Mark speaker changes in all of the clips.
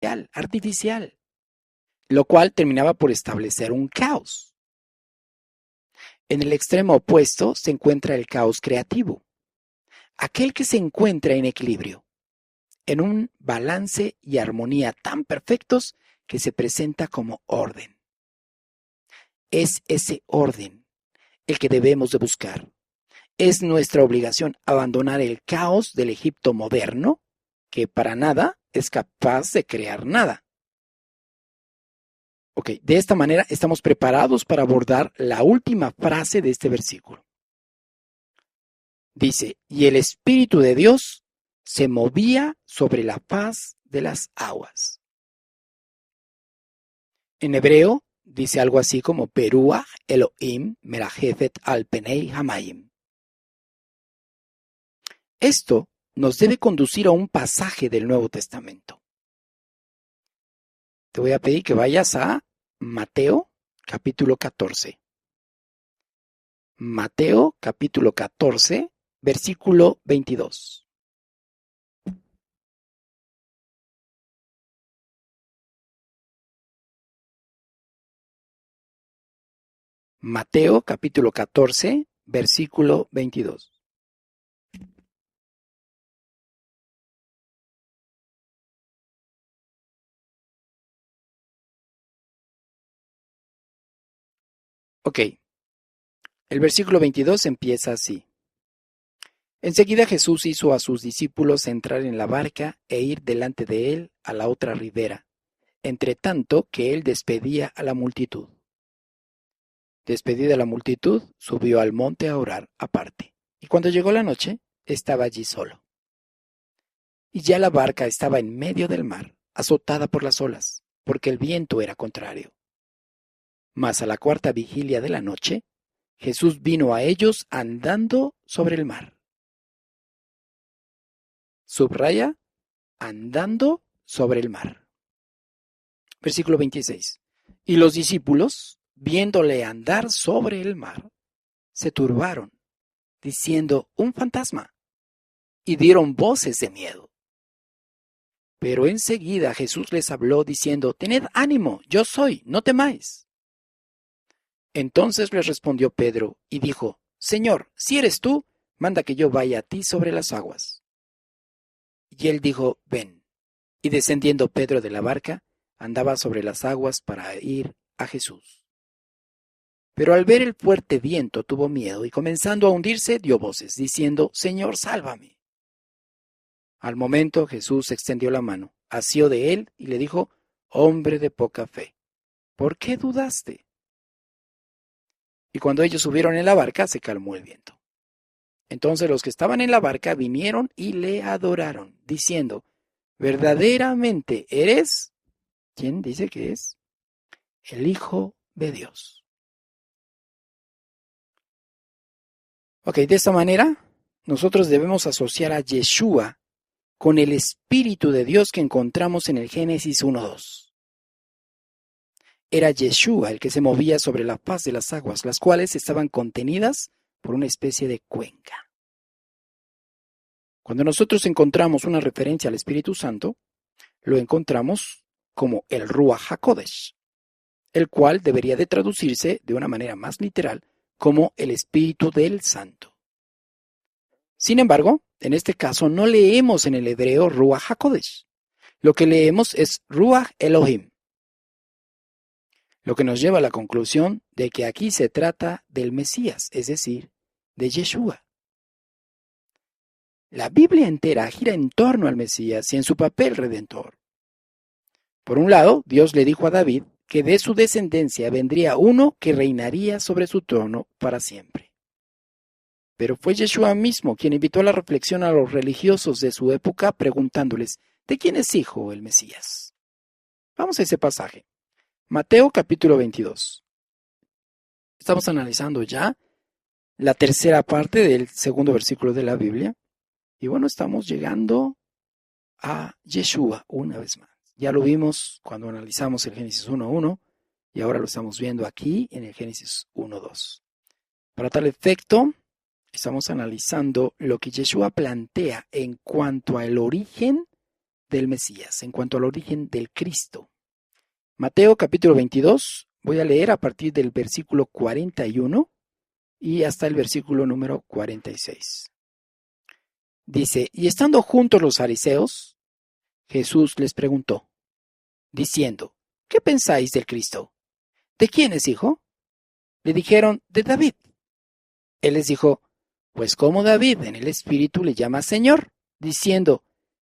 Speaker 1: artificial, lo cual terminaba por establecer un caos. En el extremo opuesto se encuentra el caos creativo, aquel que se encuentra en equilibrio, en un balance y armonía tan perfectos que se presenta como orden. Es ese orden el que debemos de buscar. Es nuestra obligación abandonar el caos del Egipto moderno, que para nada es capaz de crear nada. Ok, de esta manera estamos preparados para abordar la última frase de este versículo. Dice, y el Espíritu de Dios se movía sobre la faz de las aguas. En hebreo dice algo así como Peruach Elohim merajefet al penei hamayim. Esto nos debe conducir a un pasaje del Nuevo Testamento. Te voy a pedir que vayas a Mateo capítulo 14. Mateo capítulo 14, versículo 22. Mateo capítulo 14, versículo 22. Ok, el versículo 22 empieza así. Enseguida Jesús hizo a sus discípulos entrar en la barca e ir delante de él a la otra ribera, entre tanto que él despedía a la multitud. Despedida la multitud, subió al monte a orar aparte, y cuando llegó la noche, estaba allí solo. Y ya la barca estaba en medio del mar, azotada por las olas, porque el viento era contrario. Mas a la cuarta vigilia de la noche, Jesús vino a ellos andando sobre el mar. Subraya, andando sobre el mar. Versículo 26. Y los discípulos, viéndole andar sobre el mar, se turbaron, diciendo, un fantasma, y dieron voces de miedo. Pero enseguida Jesús les habló, diciendo, tened ánimo, yo soy, no temáis. Entonces les respondió Pedro, y dijo, Señor, si eres tú, manda que yo vaya a ti sobre las aguas. Y él dijo, ven. Y descendiendo Pedro de la barca, andaba sobre las aguas para ir a Jesús. Pero al ver el fuerte viento tuvo miedo, y comenzando a hundirse, dio voces, diciendo, Señor, sálvame. Al momento Jesús extendió la mano, asió de él, y le dijo, hombre de poca fe, ¿por qué dudaste? Y cuando ellos subieron en la barca, se calmó el viento. Entonces los que estaban en la barca vinieron y le adoraron, diciendo, verdaderamente eres, ¿quién dice que es? El Hijo de Dios. Ok, de esta manera, nosotros debemos asociar a Yeshua con el Espíritu de Dios que encontramos en el Génesis 1:2. Era Yeshua el que se movía sobre la faz de las aguas, las cuales estaban contenidas por una especie de cuenca. Cuando nosotros encontramos una referencia al Espíritu Santo, lo encontramos como el Ruach HaKodesh, el cual debería de traducirse de una manera más literal como el Espíritu del Santo. Sin embargo, en este caso no leemos en el hebreo Ruach HaKodesh. Lo que leemos es Ruach Elohim, lo que nos lleva a la conclusión de que aquí se trata del Mesías, es decir, de Yeshua. La Biblia entera gira en torno al Mesías y en su papel redentor. Por un lado, Dios le dijo a David que de su descendencia vendría uno que reinaría sobre su trono para siempre. Pero fue Yeshua mismo quien invitó a la reflexión a los religiosos de su época preguntándoles, ¿de quién es hijo el Mesías? Vamos a ese pasaje. Mateo capítulo 22. Estamos analizando ya la tercera parte del segundo versículo de la Biblia. Y bueno, estamos llegando a Yeshua una vez más. Ya lo vimos cuando analizamos el Génesis 1:1 y ahora lo estamos viendo aquí en el Génesis 1:2. Para tal efecto, estamos analizando lo que Yeshua plantea en cuanto al origen del Mesías, en cuanto al origen del Cristo. Mateo capítulo 22, voy a leer a partir del versículo 41 y hasta el versículo número 46. Dice, y estando juntos los fariseos, Jesús les preguntó, diciendo, ¿qué pensáis del Cristo? ¿De quién es hijo? Le dijeron, de David. Él les dijo, pues como David en el Espíritu le llama Señor, diciendo,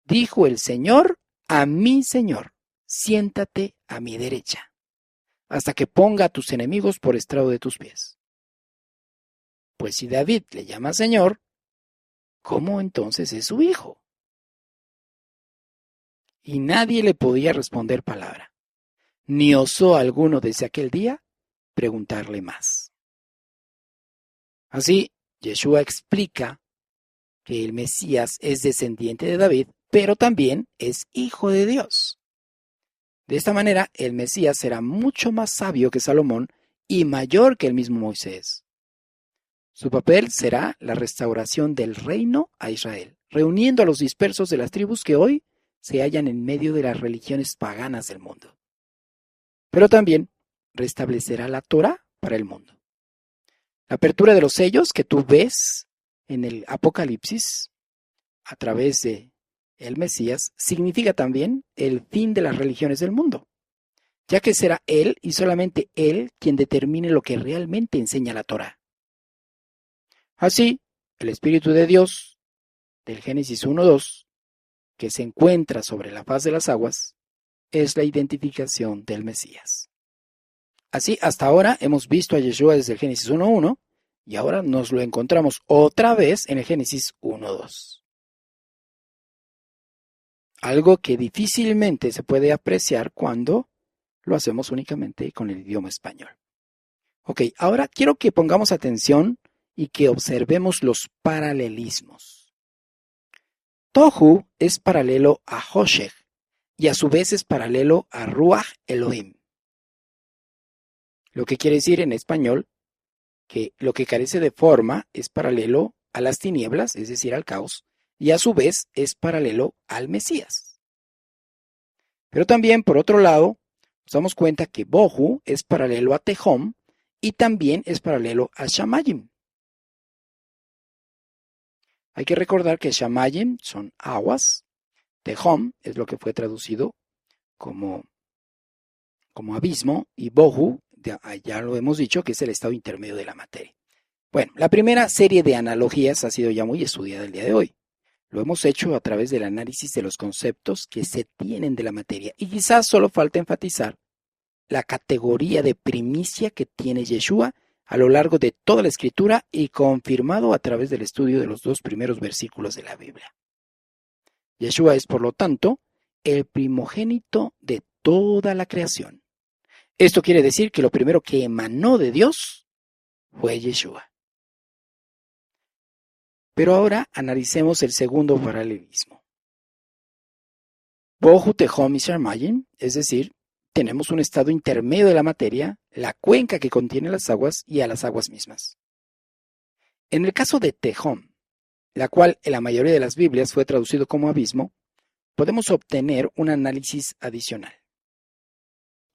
Speaker 1: dijo el Señor a mi Señor, siéntate a mi derecha, hasta que ponga a tus enemigos por estrado de tus pies. Pues si David le llama Señor, ¿cómo entonces es su hijo? Y nadie le podía responder palabra, ni osó alguno desde aquel día preguntarle más. Así, Yeshua explica que el Mesías es descendiente de David, pero también es hijo de Dios. De esta manera, el Mesías será mucho más sabio que Salomón y mayor que el mismo Moisés. Su papel será la restauración del reino a Israel, reuniendo a los dispersos de las tribus que hoy se hallan en medio de las religiones paganas del mundo. Pero también restablecerá la Torá para el mundo. La apertura de los sellos que tú ves en el Apocalipsis a través de el Mesías significa también el fin de las religiones del mundo, ya que será Él y solamente Él quien determine lo que realmente enseña la Torá. Así, el Espíritu de Dios, del Génesis 1:2, que se encuentra sobre la faz de las aguas, es la identificación del Mesías. Así, hasta ahora hemos visto a Yeshua desde el Génesis 1:1 y ahora nos lo encontramos otra vez en el Génesis 1:2. Algo que difícilmente se puede apreciar cuando lo hacemos únicamente con el idioma español. Ok, ahora quiero que pongamos atención y que observemos los paralelismos. Tohu es paralelo a Hoshech y a su vez es paralelo a Ruach Elohim. Lo que quiere decir en español que lo que carece de forma es paralelo a las tinieblas, es decir, al caos, y a su vez es paralelo al Mesías. Pero también, por otro lado, nos damos cuenta que Bohu es paralelo a Tehom y también es paralelo a Shamayim. Hay que recordar que Shamayim son aguas, Tehom es lo que fue traducido como abismo, y Bohu, ya lo hemos dicho, que es el estado intermedio de la materia. Bueno, la primera serie de analogías ha sido ya muy estudiada el día de hoy. Lo hemos hecho a través del análisis de los conceptos que se tienen de la materia y quizás solo falta enfatizar la categoría de primicia que tiene Yeshua a lo largo de toda la Escritura y confirmado a través del estudio de los 2 primeros versículos de la Biblia. Yeshua es, por lo tanto, el primogénito de toda la creación. Esto quiere decir que lo primero que emanó de Dios fue Yeshua. Pero ahora analicemos el segundo paralelismo. Bohu, Tehom y Shamayim, es decir, tenemos un estado intermedio de la materia, la cuenca que contiene las aguas y a las aguas mismas. En el caso de Tehom, la cual en la mayoría de las Biblias fue traducido como abismo, podemos obtener un análisis adicional.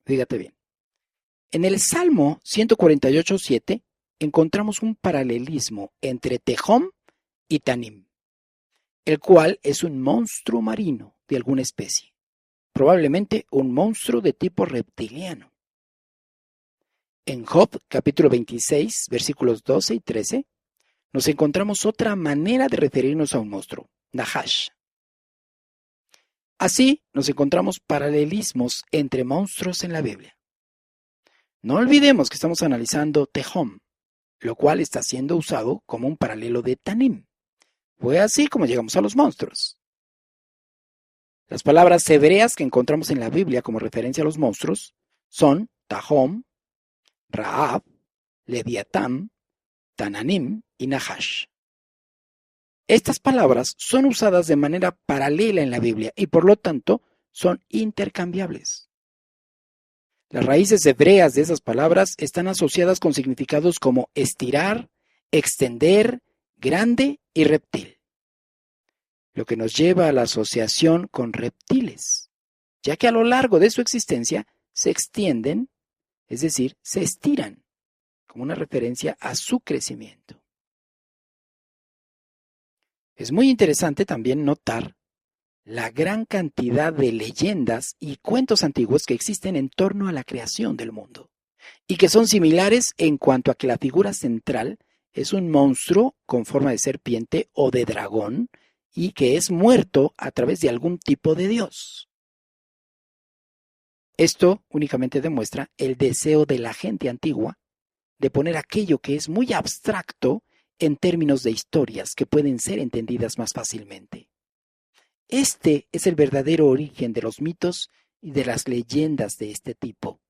Speaker 1: Fíjate bien. En el Salmo 148:7 encontramos un paralelismo entre Tehom y Tanim, el cual es un monstruo marino de alguna especie, probablemente un monstruo de tipo reptiliano. En Job, capítulo 26, versículos 12 y 13, nos encontramos otra manera de referirnos a un monstruo, Nahash. Así nos encontramos paralelismos entre monstruos en la Biblia. No olvidemos que estamos analizando Tehom, lo cual está siendo usado como un paralelo de Tanim. Fue así como llegamos a los monstruos. Las palabras hebreas que encontramos en la Biblia como referencia a los monstruos son Tahom, Raab, Leviatán, Tananim y Nahash. Estas palabras son usadas de manera paralela en la Biblia y por lo tanto son intercambiables. Las raíces hebreas de esas palabras están asociadas con significados como estirar, extender, grande y reptil. lo que nos lleva a la asociación con reptiles, ya que a lo largo de su existencia se extienden, es decir, se estiran, como una referencia a su crecimiento. Es muy interesante también notar la gran cantidad de leyendas y cuentos antiguos que existen en torno a la creación del mundo, y que son similares en cuanto a que la figura central es un monstruo con forma de serpiente o de dragón, y que es muerto a través de algún tipo de dios. Esto únicamente demuestra el deseo de la gente antigua de poner aquello que es muy abstracto en términos de historias que pueden ser entendidas más fácilmente. Este es el verdadero origen de los mitos y de las leyendas de este tipo.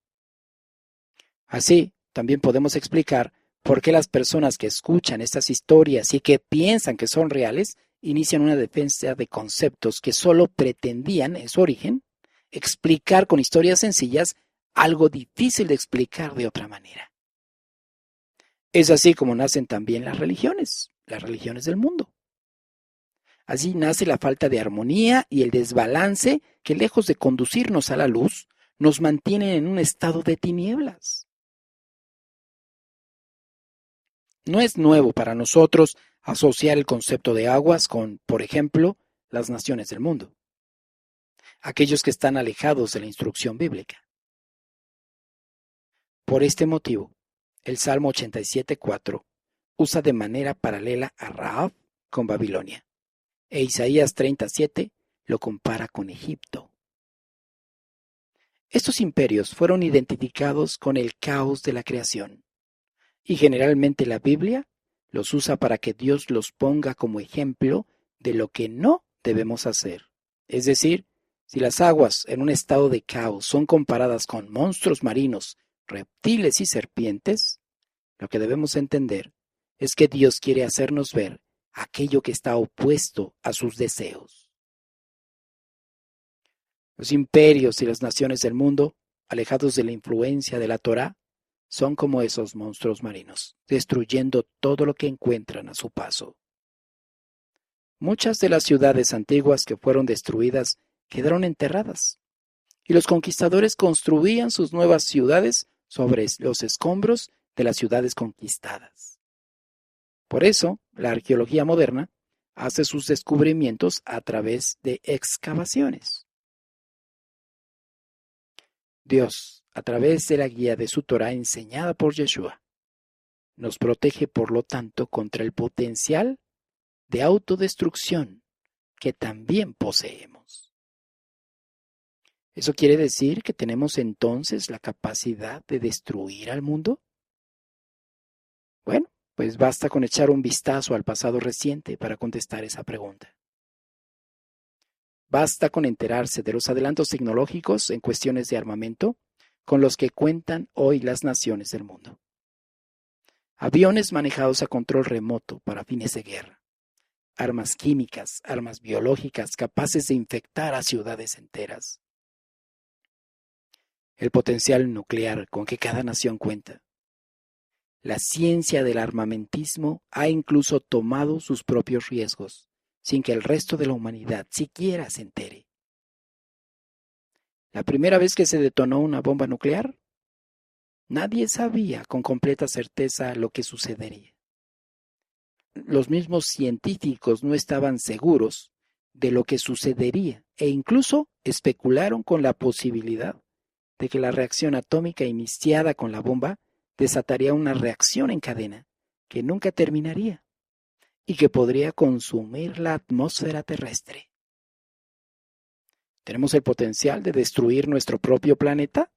Speaker 1: Así, también podemos explicar por qué las personas que escuchan estas historias y que piensan que son reales inician una defensa de conceptos que solo pretendían, en su origen, explicar con historias sencillas algo difícil de explicar de otra manera. Es así como nacen también las religiones del mundo. Así nace la falta de armonía y el desbalance que, lejos de conducirnos a la luz, nos mantienen en un estado de tinieblas. No es nuevo para nosotros asociar el concepto de aguas con, por ejemplo, las naciones del mundo, aquellos que están alejados de la instrucción bíblica. Por este motivo, el Salmo 87:4 usa de manera paralela a Rahab con Babilonia, e Isaías 37 lo compara con Egipto. Estos imperios fueron identificados con el caos de la creación, y generalmente la Biblia los usa para que Dios los ponga como ejemplo de lo que no debemos hacer. Es decir, si las aguas en un estado de caos son comparadas con monstruos marinos, reptiles y serpientes, lo que debemos entender es que Dios quiere hacernos ver aquello que está opuesto a sus deseos. Los imperios y las naciones del mundo, alejados de la influencia de la Torá, son como esos monstruos marinos, destruyendo todo lo que encuentran a su paso. Muchas de las ciudades antiguas que fueron destruidas quedaron enterradas, y los conquistadores construían sus nuevas ciudades sobre los escombros de las ciudades conquistadas. Por eso, la arqueología moderna hace sus descubrimientos a través de excavaciones. Dios, a través de la guía de su Torá enseñada por Yeshua, nos protege, por lo tanto, contra el potencial de autodestrucción que también poseemos. ¿Eso quiere decir que tenemos entonces la capacidad de destruir al mundo? Bueno, pues basta con echar un vistazo al pasado reciente para contestar esa pregunta. Basta con enterarse de los adelantos tecnológicos en cuestiones de armamento con los que cuentan hoy las naciones del mundo. Aviones manejados a control remoto para fines de guerra, armas químicas, armas biológicas capaces de infectar a ciudades enteras. El potencial nuclear con que cada nación cuenta. La ciencia del armamentismo ha incluso tomado sus propios riesgos, sin que el resto de la humanidad siquiera se entere. La primera vez que se detonó una bomba nuclear, nadie sabía con completa certeza lo que sucedería. Los mismos científicos no estaban seguros de lo que sucedería e incluso especularon con la posibilidad de que la reacción atómica iniciada con la bomba desataría una reacción en cadena que nunca terminaría y que podría consumir la atmósfera terrestre. ¿Tenemos el potencial de destruir nuestro propio planeta?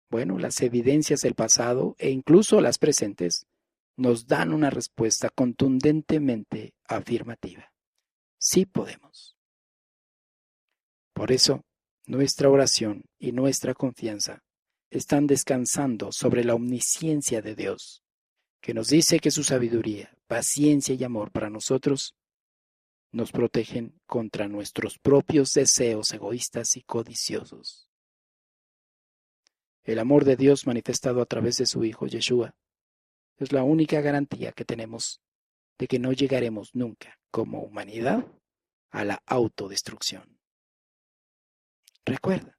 Speaker 1: Bueno, las evidencias del pasado e incluso las presentes nos dan una respuesta contundentemente afirmativa. Sí podemos. Por eso, nuestra oración y nuestra confianza están descansando sobre la omnisciencia de Dios, que nos dice que su sabiduría, paciencia y amor para nosotros nos protegen contra nuestros propios deseos egoístas y codiciosos. El amor de Dios manifestado a través de su Hijo Yeshua es la única garantía que tenemos de que no llegaremos nunca, como humanidad, a la autodestrucción. Recuerda,